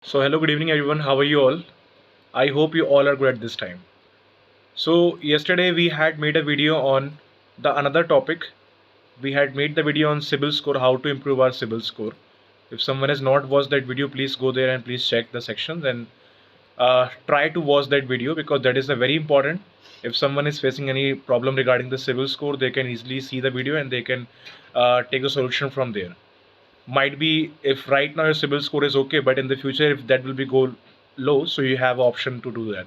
So hello, good evening everyone. How are you all? I hope you all are good at this time. So yesterday we had made a video on the another topic. We had made the video on CIBIL score, how to improve our CIBIL score. If someone has not watched that video, please go there and please check the sections and try to watch that video because that is a very important. If someone is facing any problem regarding the CIBIL score, they can easily see the video and they can take the solution from there. Might be if right now your CIBIL score is okay, but in the future if that will be go low, so you have option to do that.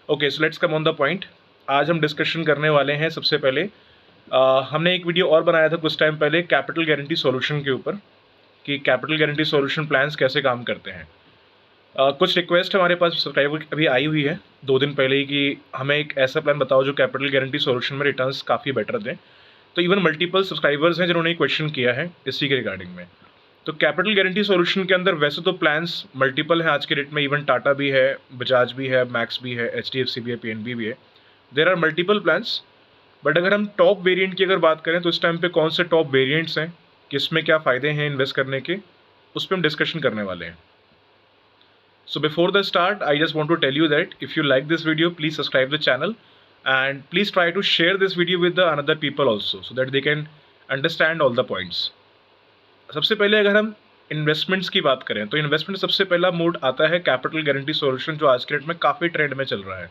Okay, so let's come on the point. आज हम discussion करने वाले हैं सबसे पहले हमने एक video और बनाया था कुछ टाइम पहले कैपिटल गारंटी सॉल्यूशन के ऊपर कि कैपिटल गारंटी सॉल्यूशन प्लान्स कैसे काम करते हैं। कुछ रिक्वेस्ट हमारे पास सब्सक्राइबर अभी आई हुई है 2 दिन पहले ही कि हमें एक ऐसा प्लान बताओ जो कैपिटल गारंटी सॉल्यूशन में रिटर्न्स काफ़ी बेटर दें। तो इवन मल्टीपल सब्सक्राइबर्स हैं जिन्होंने क्वेश्चन किया है इसी के रिगार्डिंग में। तो कैपिटल गारंटी सॉल्यूशन के अंदर वैसे तो प्लान्स मल्टीपल हैं आज के डेट में, इवन टाटा भी है, बजाज भी है, मैक्स भी है, HDFC भी है, PNB भी है। There are multiple plans, but अगर हम टॉप वेरिएंट की अगर बात करें तो इस टाइम पे कौन से टॉप वेरिएंट्स हैं, किसमें क्या फ़ायदे हैं इन्वेस्ट करने के, उस पर हम डिस्कशन करने वाले हैं। So before the start, I just want to tell you that if you like this video, please subscribe the channel and please try to share this video with the another people also so that they can understand all the points. सबसे पहले अगर हम investments की बात करें तो investment सबसे पहला मोड आता है कैपिटल गारंटी सॉल्यूशन जो आज के डेट में काफ़ी ट्रेंड में चल रहा है।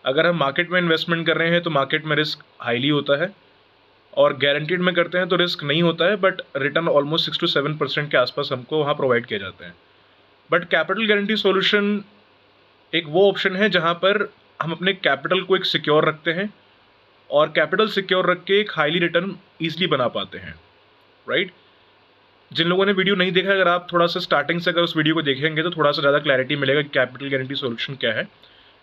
अगर हम मार्केट में इन्वेस्टमेंट कर रहे हैं तो मार्केट में रिस्क हाईली होता है और गारंटीड में करते हैं तो रिस्क नहीं होता है, बट रिटर्न ऑलमोस्ट 6 to 7% के आसपास हमको वहाँ प्रोवाइड किए जाते हैं। बट कैपिटल गारंटी सॉल्यूशन एक वो ऑप्शन है जहाँ पर हम अपने कैपिटल को एक सिक्योर रखते हैं और कैपिटल सिक्योर रख के एक हाईली रिटर्न ईजिली बना पाते हैं, राइट। जिन लोगों ने वीडियो नहीं देखा, अगर आप थोड़ा सा स्टार्टिंग से अगर उस वीडियो को देखेंगे तो थोड़ा सा ज़्यादा क्लैरिटी मिलेगा कि कैपिटल गारंटी सॉल्यूशन क्या है।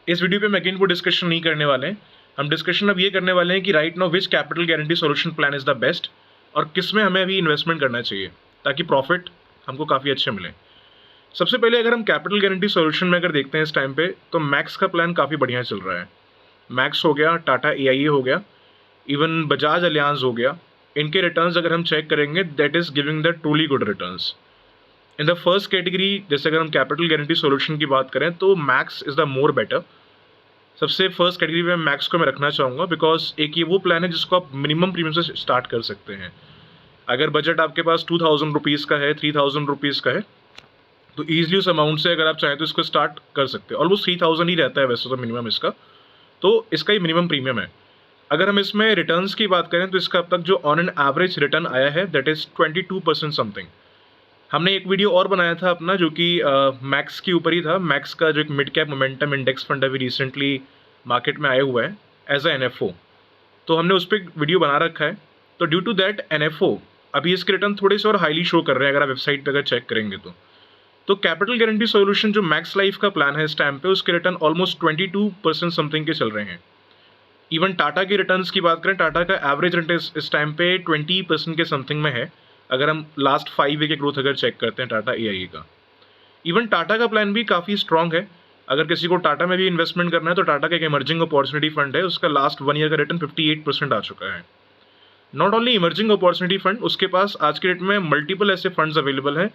इस वीडियो पे हम अगेन वो डिस्कशन नहीं करने वाले हैं। हम डिस्कशन अब ये करने वाले हैं कि right now which capital guarantee solution plan is the best और किस में हमें अभी इन्वेस्टमेंट करना चाहिए ताकि प्रॉफिट हमको काफ़ी अच्छे मिले। सबसे पहले अगर हम कैपिटल गारंटी सॉल्यूशन में अगर देखते हैं इस टाइम पे तो मैक्स का प्लान काफ़ी बढ़िया चल रहा है। मैक्स हो गया, टाटा AIA हो गया, इवन बजाज अलियांज हो गया। इनके रिटर्न्स अगर हम चेक करेंगे that is giving the truly good returns. In the first category जैसे अगर हम कैपिटल गारंटी सॉल्यूशन की बात करें तो max is the more better. सबसे फर्स्ट कैटेगरी में मैक्स को मैं रखना चाहूँगा बिकॉज एक ये वो प्लान है जिसको आप मिनिमम प्रीमियम से स्टार्ट कर सकते हैं। अगर बजट आपके पास 2000 रुपीज़ का है, 3000 रुपीज़ का है, तो ईजिली उस अमाउंट से अगर आप चाहें तो इसको स्टार्ट कर सकते हैं। ऑलमोस्ट 3000 ही रहता है वैसे तो मिनिमम इसका, तो इसका ही मिनिमम प्रीमियम है। अगर हम इसमें रिटर्न्स की बात करें तो इसका अब तक जो ऑन एन एवरेज रिटर्न आया है दैट इज़ 22% समथिंग। हमने एक वीडियो और बनाया था अपना जो कि मैक्स के ऊपर ही था। मैक्स का जो एक mid cap momentum index fund अभी रिसेंटली मार्केट में आया हुआ है एज अ NFO, तो हमने उस पर वीडियो बना रखा है। तो ड्यू टू दैट NFO अभी इसके रिटर्न थोड़े से और हाईली शो कर रहे हैं अगर आप वेबसाइट पर अगर चेक करेंगे तो कैपिटल गारंटी सॉल्यूशन जो मैक्स लाइफ का प्लान है इस टाइम पे उसके रिटर्न ऑलमोस्ट 22% समथिंग के चल रहे हैं। इवन टाटा के रिटर्न्स की बात करें, टाटा का एवरेज रिटर्न इस टाइम पे 20% के समथिंग में है अगर हम लास्ट 5 वीक के ग्रोथ अगर चेक करते हैं टाटा AIA का। इवन टाटा का प्लान भी काफ़ी स्ट्रॉन्ग है। अगर किसी को टाटा में भी इन्वेस्टमेंट करना है तो टाटा का एक इमर्जिंग अपॉर्चुनिटी फंड है, उसका लास्ट 1 ईयर का रिटर्न 58% आ चुका है। Not only emerging opportunity fund, उसके पास आज के डेट में मल्टीपल ऐसे फंड्स अवेलेबल हैं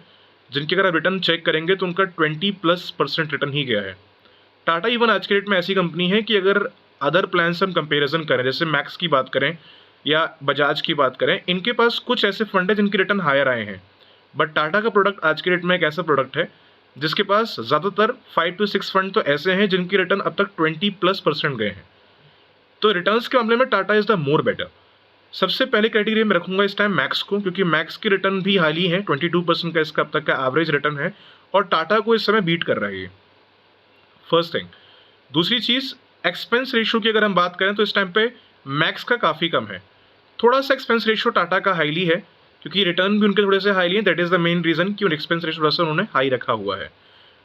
जिनके अगर आप रिटर्न चेक करेंगे तो उनका 20+% रिटर्न ही गया है। टाटा इवन आज के डेट में ऐसी कंपनी है कि अगर अदर प्लान से हम कंपेरिजन करें, जैसे मैक्स की बात करें या बजाज की बात करें, इनके पास कुछ ऐसे फंड है जिनके रिटर्न हायर आए हैं। बट टाटा का प्रोडक्ट आज के डेट में एक ऐसा प्रोडक्ट है जिसके पास ज़्यादातर 5 to 6 फंड तो ऐसे हैं जिनके रिटर्न अब तक 20+% गए हैं। तो रिटर्न्स के मामले में Tata is the more better. सबसे पहले कैटेगरी में रखूंगा इस टाइम मैक्स को, क्योंकि मैक्स की रिटर्न भी हाल ही है, 22% का इसका अब तक का एवरेज रिटर्न है और टाटा को इस समय बीट कर रहा है ये, फर्स्ट थिंग। दूसरी चीज़, एक्सपेंस रेशियो की अगर हम बात करें तो इस टाइम पे मैक्स का काफ़ी कम है। थोड़ा सा एक्सपेंस रेशियो टाटा का हाईली है क्योंकि रिटर्न भी उनके थोड़े से हाईली है, that is the main reason कि उन एक्सपेंस रेशियो थोड़ा सा उन्होंने हाई रखा हुआ है।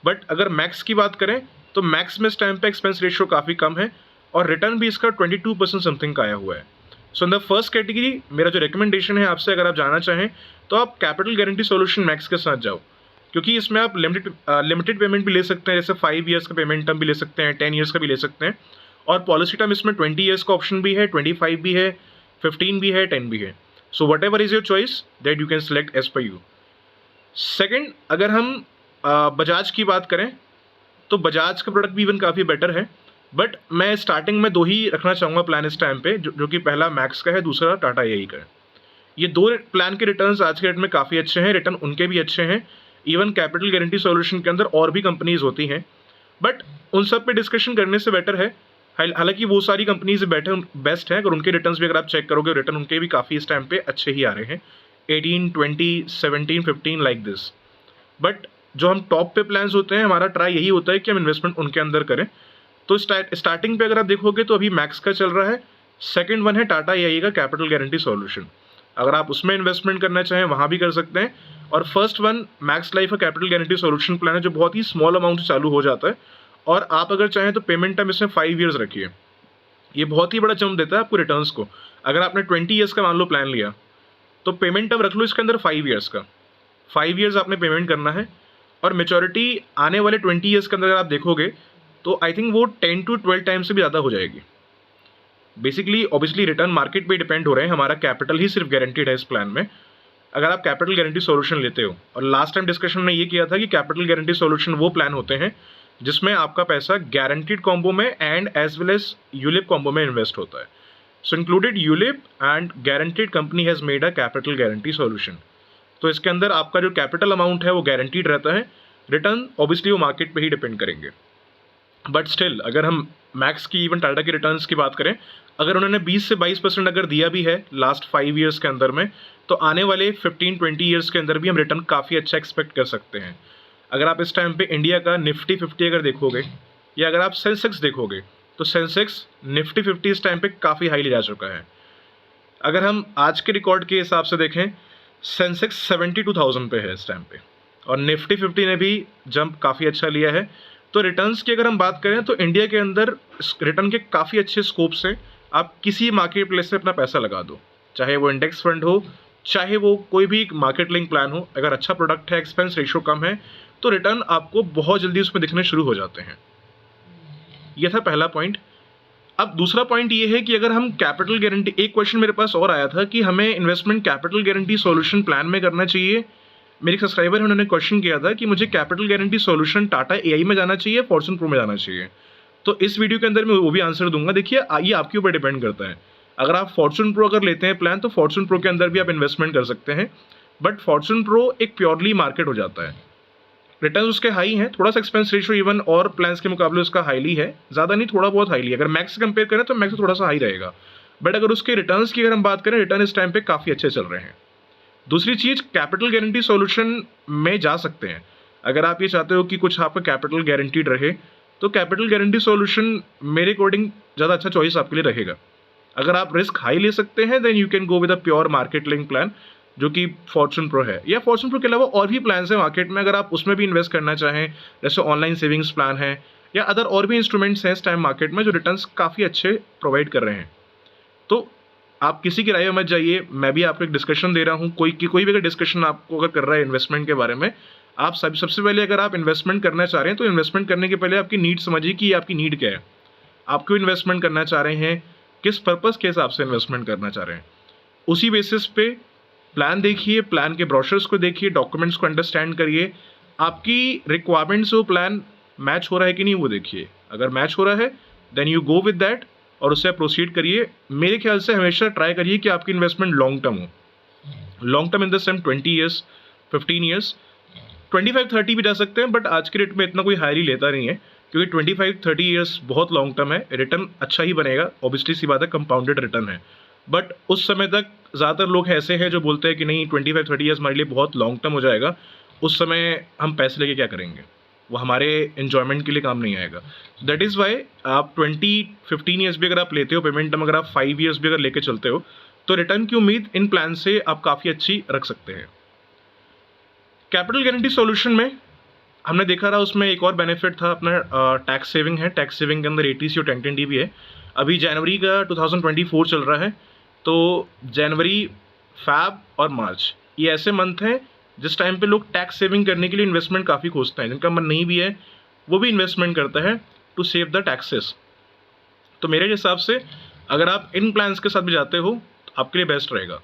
बट अगर मैक्स की बात करें तो मैक्स में इस टाइम पे एक्सपेंस रेशियो काफ़ी कम है और रिटर्न भी इसका 22% समथिंग का आया हुआ है। सो इन द फर्स्ट कैटेगरी मेरा जो रिकमेंडेशन है आपसे, अगर आप जाना चाहें तो आप कैपिटल गारंटी सॉल्यूशन मैक्स के साथ जाओ, क्योंकि इसमें आप लिमिटेड पेमेंट भी ले सकते हैं, जैसे 5 ईयर्स का पेमेंट टर्म भी ले सकते हैं, 10 ईयर्स का भी ले सकते हैं और पॉलिसी टर्म इसमें 20 ईयर्स का ऑप्शन भी है, 25 भी है, 15 भी है, 10 भी है। So whatever is your choice that you can select as per you. Second, अगर हम बजाज की बात करें तो बजाज का प्रोडक्ट भी इवन काफ़ी बेटर है, बट मैं स्टार्टिंग में 2 ही रखना चाहूँगा प्लान इस टाइम पे, जो कि पहला मैक्स का है, दूसरा टाटा एआई का है। ये 2 प्लान के रिटर्न्स आज के डेट में काफ़ी अच्छे हैं, रिटर्न उनके भी अच्छे हैं। इवन कैपिटल गारंटी सॉल्यूशन के अंदर और भी कंपनीज़ होती हैं, बट उन सब पे डिस्कशन करने से बेटर है, हालांकि वो सारी कंपनीज बेस्ट है, अगर उनके रिटर्न्स भी अगर आप चेक करोगे, रिटर्न उनके भी काफ़ी इस टाइम पे अच्छे ही आ रहे हैं, 18, 20, 17, 15 लाइक दिस। बट जो हम टॉप पे प्लान्स होते हैं, हमारा ट्राई यही होता है कि हम इन्वेस्टमेंट उनके अंदर करें। तो स्टार्टिंग पे अगर आप देखोगे तो अभी मैक्स का चल रहा है, सेकंड वन है टाटा एआई का कैपिटल गारंटी सॉल्यूशन। अगर आप उसमें इन्वेस्टमेंट करना चाहें वहाँ भी कर सकते हैं। और फर्स्ट वन मैक्स लाइफ का कैपिटल गारंटी सॉल्यूशन प्लान है, जो बहुत ही स्मॉल अमाउंट से चालू हो जाता है, और आप अगर चाहें तो पेमेंट टाइम इसमें 5 ईयर्स रखिए। ये बहुत ही बड़ा जंप देता है आपको रिटर्न्स को। अगर आपने 20 ईयर्स का मान लो प्लान लिया, तो पेमेंट टर्म रख लो इसके अंदर 5 ईयर्स का। 5 ईयर्स आपने पेमेंट करना है, और मेचोरिटी आने वाले 20 ईयर्स के अंदर अगर आप देखोगे तो आई थिंक वो 10 to 12 टाइम्स से भी ज़्यादा हो जाएगी। बेसिकली ऑब्वियसली रिटर्न मार्केट पे डिपेंड हो रहे हैं, हमारा कैपिटल ही सिर्फ गारंटीड है इस प्लान में। अगर आप कैपिटल गारंटी सॉल्यूशन लेते हो, और लास्ट टाइम डिस्कशन में ये किया था कि कैपिटल गारंटी सॉल्यूशन वो प्लान होते हैं जिसमें आपका पैसा गारंटीड कॉम्बो में and as well as ULIP combo में इन्वेस्ट होता है। So included ULIP and guaranteed company has made a capital guarantee solution. तो इसके अंदर आपका जो कैपिटल अमाउंट है वो गारंटीड रहता है, रिटर्न ऑब्वियसली वो मार्केट पे ही डिपेंड करेंगे। बट स्टिल अगर हम मैक्स की इवन टाटा के रिटर्न्स की बात करें, अगर उन्होंने 20 से 22% अगर दिया भी है लास्ट 5 ईयर्स के अंदर में, तो आने वाले 15-20 ईयर्स के अंदर भी हम रिटर्न काफ़ी अच्छा एक्सपेक्ट कर सकते हैं। अगर आप इस टाइम पे इंडिया का निफ्टी 50 अगर देखोगे, या अगर आप सेंसेक्स देखोगे, तो सेंसेक्स निफ्टी 50 इस टाइम पे काफ़ी हाईली जा चुका है। अगर हम आज के रिकॉर्ड के हिसाब से देखें, सेंसेक्स 72,000 पे है इस टाइम पे, और निफ्टी 50 ने भी जंप काफ़ी अच्छा लिया है। तो रिटर्न्स की अगर हम बात करें तो इंडिया के अंदर रिटर्न के काफ़ी अच्छे स्कोप्स हैं। आप किसी मार्केट प्लेस से अपना पैसा लगा दो, चाहे वो इंडेक्स फंड हो, चाहे वो कोई भी मार्केट लिंक प्लान हो, अगर अच्छा प्रोडक्ट है, एक्सपेंस रेशियो कम है, तो रिटर्न आपको बहुत जल्दी उसमें दिखने शुरू हो जाते हैं। यह था पहला पॉइंट। अब दूसरा पॉइंट ये है कि अगर हम कैपिटल गारंटी, एक क्वेश्चन मेरे पास और आया था कि हमें investment capital guarantee solution plan में करना चाहिए। मेरे सब्सक्राइबर है, उन्होंने क्वेश्चन किया था कि मुझे capital guarantee solution Tata AI में जाना चाहिए, फॉर्च्यून प्रो में जाना चाहिए। तो इस वीडियो के अंदर मैं वो भी आंसर दूंगा। देखिए ये आपके ऊपर डिपेंड करता है। अगर आप फॉर्च्यून प्रो अगर लेते हैं प्लान, तो फॉर्च्यून प्रो के अंदर भी आप इन्वेस्टमेंट कर सकते हैं, बट फॉर्च्यून प्रो एक प्योरली मार्केट हो जाता है। रिटर्न उसके हाई हैं, थोड़ा सा एक्सपेंस रेशियो इवन और प्लान्स के मुकाबले उसका हाईली है, ज़्यादा नहीं, थोड़ा बहुत हाईली। अगर मैक्स से कंपेयर करें तो मैक्स थोड़ा सा हाई रहेगा, बट अगर उसके रिटर्न्स की अगर हम बात करें, रिटर्न इस टाइम पे काफ़ी अच्छे चल रहे हैं। दूसरी चीज़, कैपिटल गारंटी सॉल्यूशन में जा सकते हैं। अगर आप ये चाहते हो कि कुछ आपका कैपिटल गारंटीड रहे, तो कैपिटल गारंटी सॉल्यूशन मेरे अकॉर्डिंग ज़्यादा अच्छा चॉइस आपके लिए रहेगा। अगर आप रिस्क हाई ले सकते हैं, then you can go with a pure market link plan, जो कि फॉर्च्यून प्रो है। या फॉर्च्यून प्रो के अलावा और भी प्लान्स हैं मार्केट में, अगर आप उसमें भी इन्वेस्ट करना चाहें, जैसे ऑनलाइन सेविंग्स प्लान है, या अदर और भी इंस्ट्रूमेंट्स हैं इस टाइम मार्केट में जो रिटर्न्स काफ़ी अच्छे प्रोवाइड कर रहे हैं। तो आप किसी की राय में मत जाइए, मैं भी आपको एक डिस्कशन दे रहा हूँ। कोई भी अगर डिस्कशन आपको अगर कर रहा है इन्वेस्टमेंट के बारे में, आप सबसे पहले अगर आप इन्वेस्टमेंट करना चाह रहे हैं, तो इन्वेस्टमेंट करने के पहले आपकी नीड समझिए कि आपकी नीड क्या है, आप क्यों इन्वेस्टमेंट करना चाह रहे हैं, किस पर्पज़ के हिसाब से इन्वेस्टमेंट करना चाह रहे हैं। उसी बेसिस पे प्लान देखिए, प्लान के ब्रोशर्स को देखिए, डॉक्यूमेंट्स को अंडरस्टैंड करिए, आपकी रिक्वायरमेंट से वो प्लान मैच हो रहा है कि नहीं वो देखिए। अगर मैच हो रहा है, then you go with that और उससे प्रोसीड करिए। मेरे ख्याल से हमेशा ट्राई करिए कि आपकी इन्वेस्टमेंट लॉन्ग टर्म हो। Long term in the same 20 years, 15 years, 25-30 भी जा सकते हैं, बट आज के रेट में इतना कोई हाईली लेता नहीं है, क्योंकि 25-30 ईयर्स बहुत लॉन्ग टर्म है। रिटर्न अच्छा ही बनेगा, ऑब्वियसली सी बात है, कंपाउंडेड रिटर्न है। बट उस समय तक ज़्यादातर लोग ऐसे हैं जो बोलते हैं कि नहीं 25-30 ईयर्स हमारे लिए बहुत लॉन्ग टर्म हो जाएगा, उस समय हम पैसे लेके क्या करेंगे, वो हमारे एन्जॉयमेंट के लिए काम नहीं आएगा। दैट इज़ वाई आप 20-15 ईयर्स भी अगर आप लेते हो पेमेंट टर्म, अगर आप 5 ईयर्स भी अगर लेके चलते हो, तो रिटर्न की उम्मीद इन प्लान से आप काफ़ी अच्छी रख सकते हैं। कैपिटल गारंटी सॉल्यूशन में हमने देखा रहा, उसमें एक और बेनिफिट था अपना टैक्स सेविंग है। टैक्स सेविंग के अंदर ATC और 1010D भी है। अभी जनवरी का 2024 चल रहा है, तो जनवरी, फैब और मार्च ये ऐसे मंथ हैं जिस टाइम पे लोग टैक्स सेविंग करने के लिए इन्वेस्टमेंट काफ़ी खोजते हैं। जिनका मन नहीं भी है वो भी इन्वेस्टमेंट करता है टू सेव द टैक्सेस। तो मेरे हिसाब से अगर आप इन प्लान्स के साथ भी जाते हो तो आपके लिए बेस्ट रहेगा।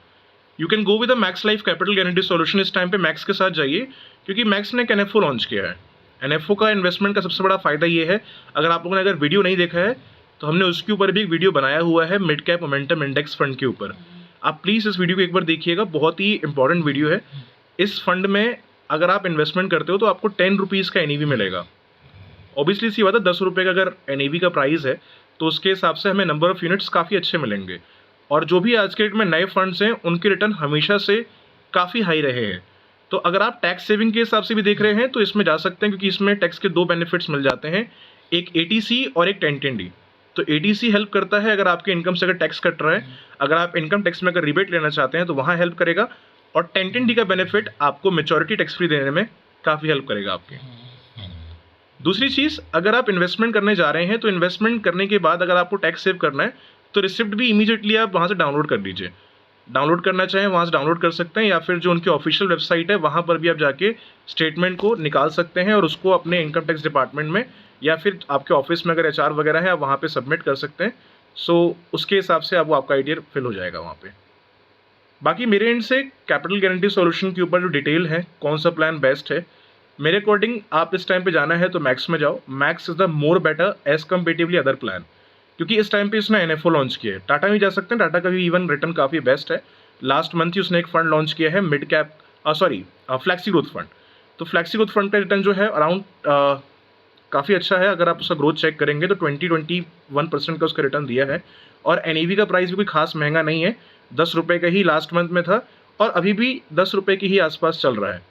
You can go with the Max life capital guarantee solution. इस टाइम पे मैक्स के साथ जाइए, क्योंकि मैक्स ने एक NFO लॉन्च किया है। NFO का इन्वेस्टमेंट का सबसे बड़ा फायदा ये है, अगर आप लोगों ने अगर वीडियो नहीं देखा है तो हमने उसके ऊपर भी एक वीडियो बनाया हुआ है mid cap momentum index fund के ऊपर। आप प्लीज़ इस वीडियो को एक बार देखिएगा, बहुत ही इंपॉर्टेंट वीडियो है। इस फंड में अगर आप इन्वेस्टमेंट करते हो तो आपको 10 रुपीज़ का NAV मिलेगा। ऑब्वियसली सी बात है, 10 रुपये का अगर NAV का प्राइस है तो उसके हिसाब से हमें नंबर ऑफ़ यूनिट्स काफ़ी अच्छे मिलेंगे। और जो भी आज के डेट में नए फंड्स हैं उनके रिटर्न हमेशा से काफ़ी हाई रहे हैं। तो अगर आप टैक्स सेविंग के हिसाब से भी देख रहे हैं तो इसमें जा सकते हैं, क्योंकि इसमें टैक्स के 2 बेनिफिट्स मिल जाते हैं, एक ATC और एक 1010D। तो ATC हेल्प करता है अगर आपके इनकम से अगर टैक्स कट रहा है, अगर आप इनकम टैक्स में अगर रिबेट लेना चाहते हैं तो वहाँ हेल्प करेगा। और 1010D का बेनिफिट आपको मेचोरिटी टैक्स फ्री देने में काफ़ी हेल्प करेगा आपके। दूसरी चीज़, अगर आप इन्वेस्टमेंट करने जा रहे हैं तो इन्वेस्टमेंट करने के बाद अगर आपको टैक्स सेव करना है तो रिसिप्ट भी इमीडिएटली आप वहाँ से डाउनलोड कर लीजिए। डाउनलोड करना चाहें वहाँ से डाउनलोड कर सकते हैं, या फिर जो उनकी ऑफिशियल वेबसाइट है वहाँ पर भी आप जाके स्टेटमेंट को निकाल सकते हैं और उसको अपने इनकम टैक्स डिपार्टमेंट में या फिर आपके ऑफिस में अगर HR वगैरह है आप वहाँ पे सबमिट कर सकते हैं। सो उसके हिसाब से आपको आपका आइडिया फिल हो जाएगा वहाँ पे। बाकी मेरे एंड से कैपिटल गारंटी सॉल्यूशन के ऊपर जो डिटेल है, कौन सा प्लान बेस्ट है, मेरे अकॉर्डिंग आप इस टाइम पे जाना है तो मैक्स में जाओ। Max is the more better as competitively other plan, क्योंकि इस टाइम पे इसने NFO लॉन्च किया है। टाटा में जा सकते हैं, टाटा का भी इवन रिटर्न काफ़ी बेस्ट है। लास्ट मंथ ही उसने एक फंड लॉन्च किया है mid cap flexi growth fund. तो फ्लैक्सी ग्रोथ फंड का रिटर्न जो है अराउंड काफ़ी अच्छा है। अगर आप उसका ग्रोथ चेक करेंगे तो 21% का उसका रिटर्न दिया है। और NAV का प्राइस भी कोई खास महंगा नहीं है, 10 रुपये का ही लास्ट मंथ में था और अभी भी 10 रुपये के ही आसपास चल रहा है।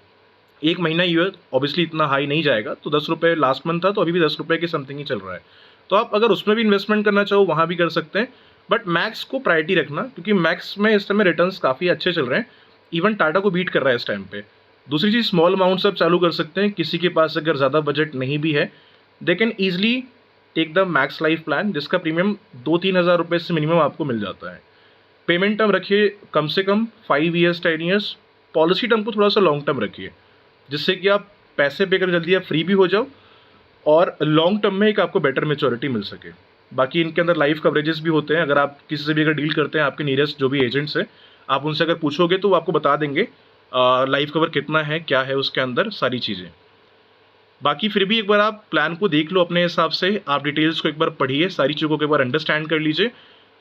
एक महीना ही है, ऑब्वियसली इतना हाई नहीं जाएगा। तो 10 रुपये लास्ट मंथ था तो अभी भी 10 रुपये के समथिंग ही चल रहा है। तो आप अगर उसमें भी इन्वेस्टमेंट करना चाहो वहाँ भी कर सकते हैं, बट मैक्स को प्रायोरिटी रखना, क्योंकि मैक्स में इस समय रिटर्न्स काफ़ी अच्छे चल रहे हैं। इवन टाटा को बीट कर रहा है इस टाइम पे। दूसरी चीज़, स्मॉल अमाउंट से आप चालू कर सकते हैं। किसी के पास अगर ज़्यादा बजट नहीं भी है, they can easily take the Max Life plan, जिसका प्रीमियम 2-3 हज़ार रुपये से मिनिमम आपको मिल जाता है। पेमेंट टर्म रखिए कम से कम 5 ईयर्स 10 ईयर्स। पॉलिसी टर्म को थोड़ा सा लॉन्ग टर्म रखिए, जिससे कि आप पैसे पे कर जल्दी आप फ्री भी हो जाओ और लॉन्ग टर्म में एक आपको बेटर मैच्योरिटी मिल सके। बाकी इनके अंदर लाइफ कवरेजेस भी होते हैं। अगर आप किसी से भी अगर डील करते हैं, आपके नियरेस्ट जो भी एजेंट्स हैं, आप उनसे अगर पूछोगे तो वो आपको बता देंगे लाइफ कवर कितना है, क्या है उसके अंदर, सारी चीज़ें। बाकी फिर भी एक बार आप प्लान को देख लो अपने हिसाब से, आप डिटेल्स को एक बार पढ़िए, सारी चीज़ों को एक बार अंडरस्टैंड कर लीजिए।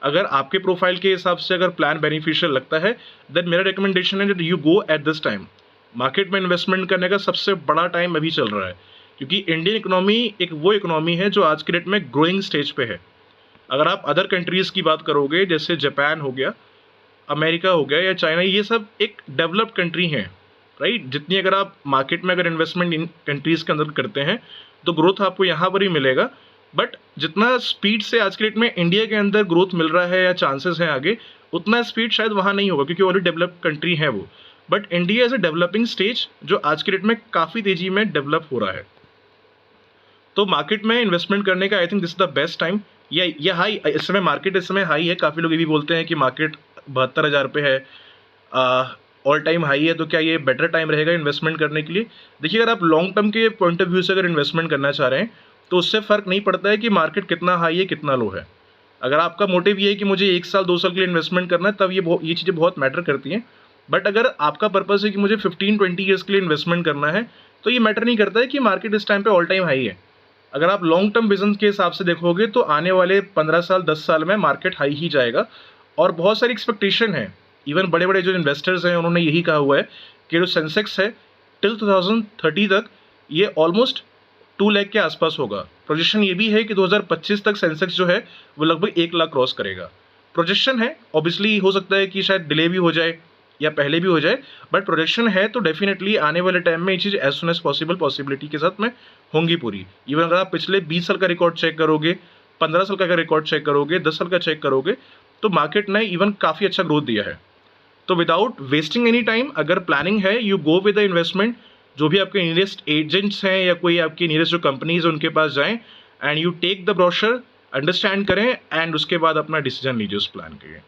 अगर आपके प्रोफाइल के हिसाब से अगर प्लान बेनिफिशियल लगता है, देन मेरा रिकमेंडेशन है that you go at this time. Market में इन्वेस्टमेंट करने का सबसे बड़ा टाइम अभी चल रहा है, क्योंकि इंडियन इकोनॉमी एक वो इकोनॉमी है जो आज के डेट में ग्रोइंग स्टेज पे है। अगर आप अदर कंट्रीज़ की बात करोगे, जैसे जापान हो गया, अमेरिका हो गया या चाइना, ये सब एक डेवलप्ड कंट्री हैं, राइट। जितनी अगर आप मार्केट में अगर इन्वेस्टमेंट इन कंट्रीज़ के अंदर करते हैं तो ग्रोथ आपको यहाँ पर ही मिलेगा। बट जितना स्पीड से आज के डेट में इंडिया के अंदर ग्रोथ मिल रहा है या चांसेस हैं आगे, उतना स्पीड शायद वहाँ नहीं होगा, क्योंकि ऑलरेडी डेवलप्ड कंट्री है वो। But India as a developing stage जो आज के डेट में काफ़ी तेज़ी में डेवलप हो रहा है। तो मार्केट में इन्वेस्टमेंट करने का I think this is the best time. ये हाई, इस समय मार्केट इस समय हाई है। काफ़ी लोग ये भी बोलते हैं कि मार्केट 72,000 पे है, ऑल टाइम हाई है, तो क्या ये बेटर टाइम रहेगा इन्वेस्टमेंट करने के लिए? देखिए, अगर आप लॉन्ग टर्म के पॉइंट ऑफ व्यू से अगर इन्वेस्टमेंट करना चाह रहे हैं तो उससे फ़र्क नहीं पड़ता है कि मार्केट कितना हाई है कितना लो है। अगर आपका मोटिव ये है कि मुझे 1 साल 2 साल के लिए इन्वेस्टमेंट करना है, तब ये चीज़ें बहुत मैटर करती हैं। बट अगर आपका पर्पस है कि मुझे 15-20 ईयर्स के लिए इन्वेस्टमेंट करना है, तो ये मैटर नहीं करता है कि मार्केट इस टाइम पे ऑल टाइम हाई है। अगर आप लॉन्ग टर्म विजन के हिसाब से देखोगे तो आने वाले 15 साल 10 साल में मार्केट हाई ही जाएगा। और बहुत सारी एक्सपेक्टेशन है, इवन बड़े बड़े जो इन्वेस्टर्स हैं उन्होंने यही कहा हुआ है कि जो सेंसेक्स है टिल 2030 तक ये ऑलमोस्ट 2 लाख के आसपास होगा। प्रोजेक्शन ये भी है कि 2025 तक सेंसेक्स जो है वो लगभग 1 लाख क्रॉस करेगा। प्रोजेक्शन है, ऑब्वियसली हो सकता है कि शायद डिले भी हो जाए या पहले भी हो जाए, बट प्रोजेक्शन है तो डेफिनेटली आने वाले टाइम में ये चीज़ as soon as possible possibility के साथ में होंगी पूरी। इवन अगर आप पिछले 20 साल का रिकॉर्ड चेक करोगे, 15 साल का रिकॉर्ड चेक करोगे, 10 साल का चेक करोगे, तो मार्केट ने इवन काफ़ी अच्छा ग्रोथ दिया है। तो विदाउट वेस्टिंग एनी टाइम, अगर प्लानिंग है, you go with the investment. जो भी आपके नियरेस्ट एजेंट्स हैं या कोई आपकी नियरेस्ट जो कंपनीज है उनके पास जाएं and you take the brochure, understand करें एंड उसके बाद अपना डिसीजन लीजिए उस प्लान के लिए।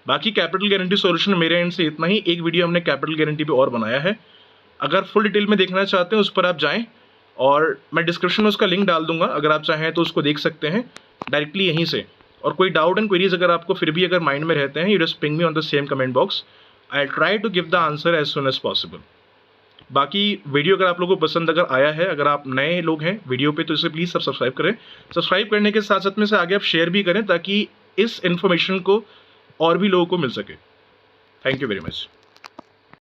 बाकी कैपिटल गारंटी सॉल्यूशन मेरे एंड से इतना ही। एक वीडियो हमने कैपिटल गारंटी पे और बनाया है, अगर फुल डिटेल में देखना चाहते हैं उस पर आप जाएं और मैं डिस्क्रिप्शन में उसका लिंक डाल दूंगा, अगर आप चाहें तो उसको देख सकते हैं डायरेक्टली यहीं से। और कोई डाउट एंड क्वेरीज अगर आपको फिर भी अगर माइंड में रहते हैं, you just ping me on the same comment box. I try to give the answer as soon as possible. बाकी वीडियो अगर आप लोगों को पसंद अगर आया है, अगर आप नए लोग हैं वीडियो पे, तो इसे प्लीज़ सब सब्सक्राइब करें। सब्सक्राइब करने के साथ साथ में से आगे आप शेयर भी करें ताकि इस इन्फॉर्मेशन को और भी लोगों को मिल सके। Thank you very much.